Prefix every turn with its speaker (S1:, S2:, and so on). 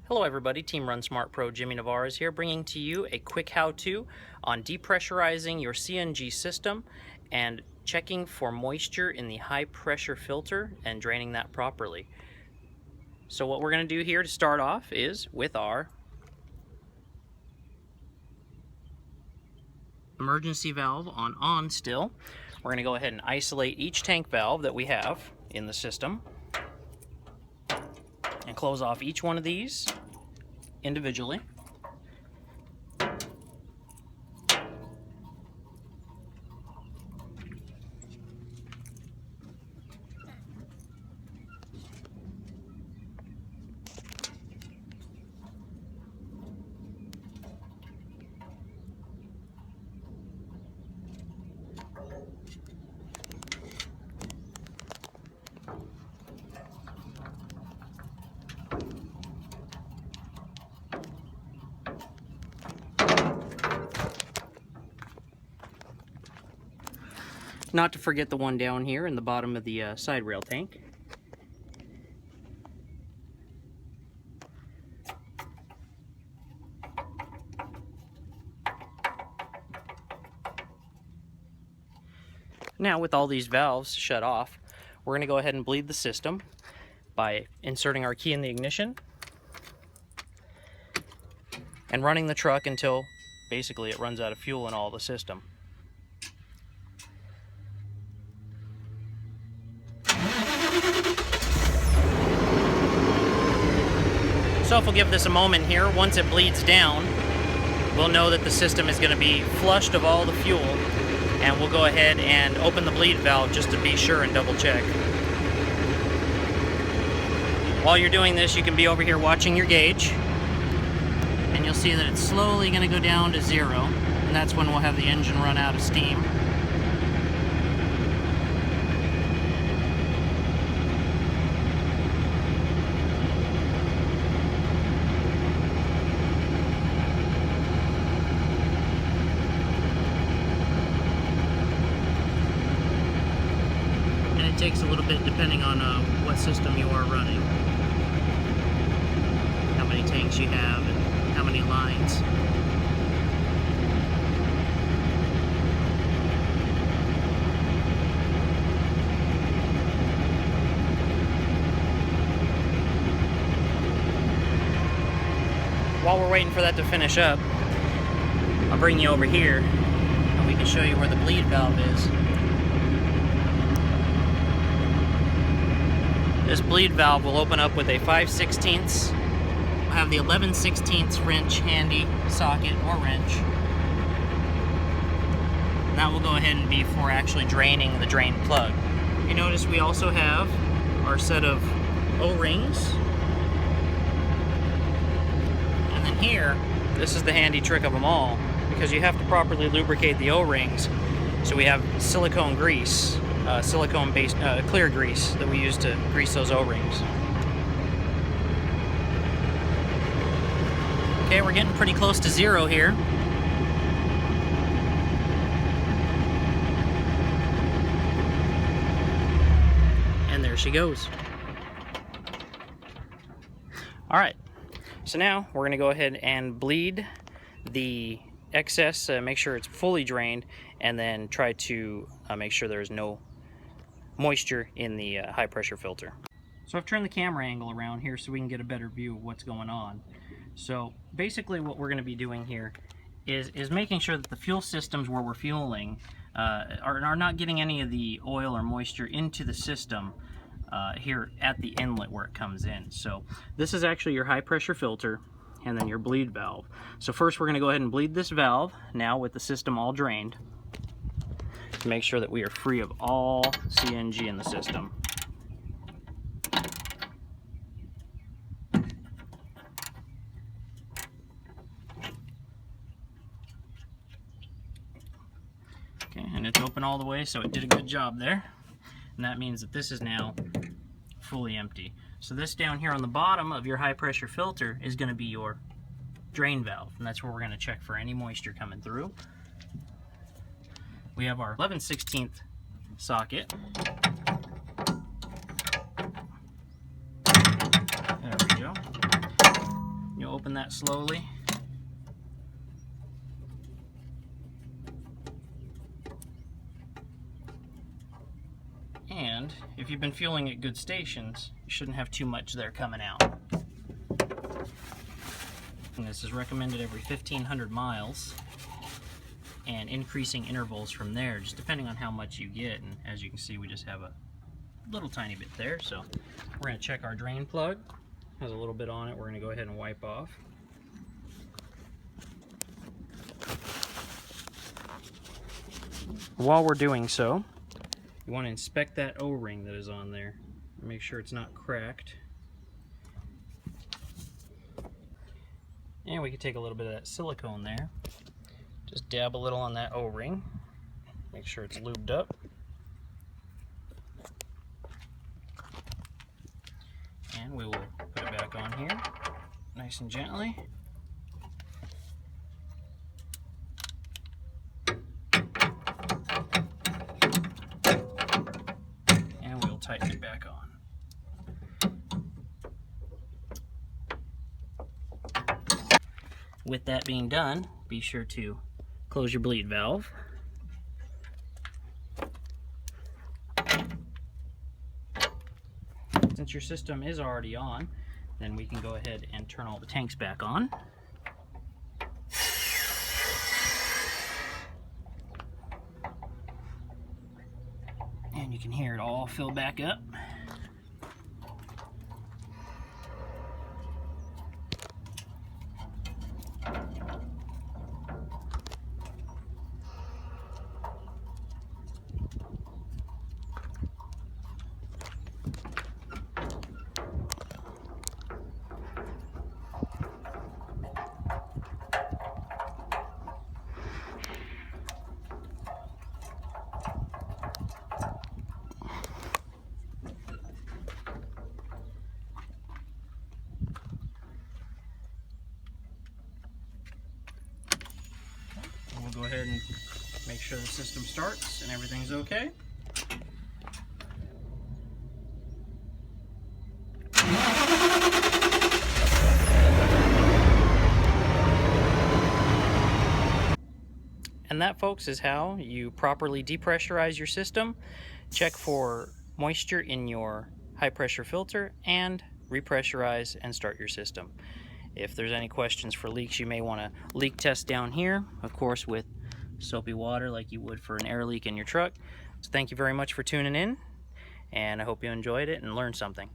S1: Hello everybody, Team Run Smart Pro Jimmy Navarez here, bringing to you a quick how-to on depressurizing your CNG system and checking for moisture in the high pressure filter and draining that properly. So what we're going to do here to start off is with our emergency valve on still. We're going to go ahead and isolate each tank valve that we have in the system and close off each one of these individually. Not to forget the one down here in the bottom of the side rail tank. Now with all these valves shut off, we're going to go ahead and bleed the system by inserting our key in the ignition and running the truck until basically it runs out of fuel in all the system. So if we'll give this a moment here, once it bleeds down, we'll know that the system is going to be flushed of all the fuel, and we'll go ahead and open the bleed valve just to be sure and double check. While you're doing this, you can be over here watching your gauge, and you'll see that it's slowly going to go down to 0, and that's when we'll have the engine run out of steam. Takes a little bit depending on what system you are running, how many tanks you have and how many lines. While we're waiting for that to finish up, I'll bring you over here and we can show you where the bleed valve is. This bleed valve will open up with a 5/16. We'll have the 11/16 wrench handy, socket or wrench. And that will go ahead and be for actually draining the drain plug. You notice we also have our set of O-rings. And then here, this is the handy trick of them all, because you have to properly lubricate the O-rings. So we have silicone grease. Silicone-based clear grease that we use to grease those O-rings. Okay, we're getting pretty close to 0 here. And there she goes. Alright, so now we're going to go ahead and bleed the excess, make sure it's fully drained, and then try to make sure there's no moisture in the high pressure filter. So I've turned the camera angle around here so we can get a better view of what's going on. So basically what we're going to be doing here is making sure that the fuel systems where we're fueling are not getting any of the oil or moisture into the system here at the inlet where it comes in. So this is actually your high pressure filter and then your bleed valve. So first we're going to go ahead and bleed this valve now with the system all drained, to make sure that we are free of all CNG in the system. Okay, and it's open all the way, so it did a good job there. And that means that this is now fully empty. So this down here on the bottom of your high pressure filter is going to be your drain valve, and that's where we're going to check for any moisture coming through. We have our 11/16 socket. There we go. to open that slowly. And if you've been fueling at good stations, you shouldn't have too much there coming out. And this is recommended every 1,500 miles and increasing intervals from there, just depending on how much you get. And as you can see, we just have a little tiny bit there. So we're going to check our drain plug. It has a little bit on it. We're going to go ahead and wipe off. While we're doing so, you want to inspect that O-ring that is on there. Make sure it's not cracked. And we can take a little bit of that silicone there. Just dab a little on that O-ring. Make sure it's lubed up. And we will put it back on here, nice and gently. And we'll tighten it back on. With that being done, be sure to close your bleed valve. Since your system is already on, then we can go ahead and turn all the tanks back on. And you can hear it all fill back up. We'll go ahead and make sure the system starts and everything's okay. And that, folks, is how you properly depressurize your system, check for moisture in your high pressure filter, and repressurize and start your system. If there's any questions for leaks, you may want to leak test down here, of course with soapy water like you would for an air leak in your truck. So thank you very much for tuning in, and I hope you enjoyed it and learned something.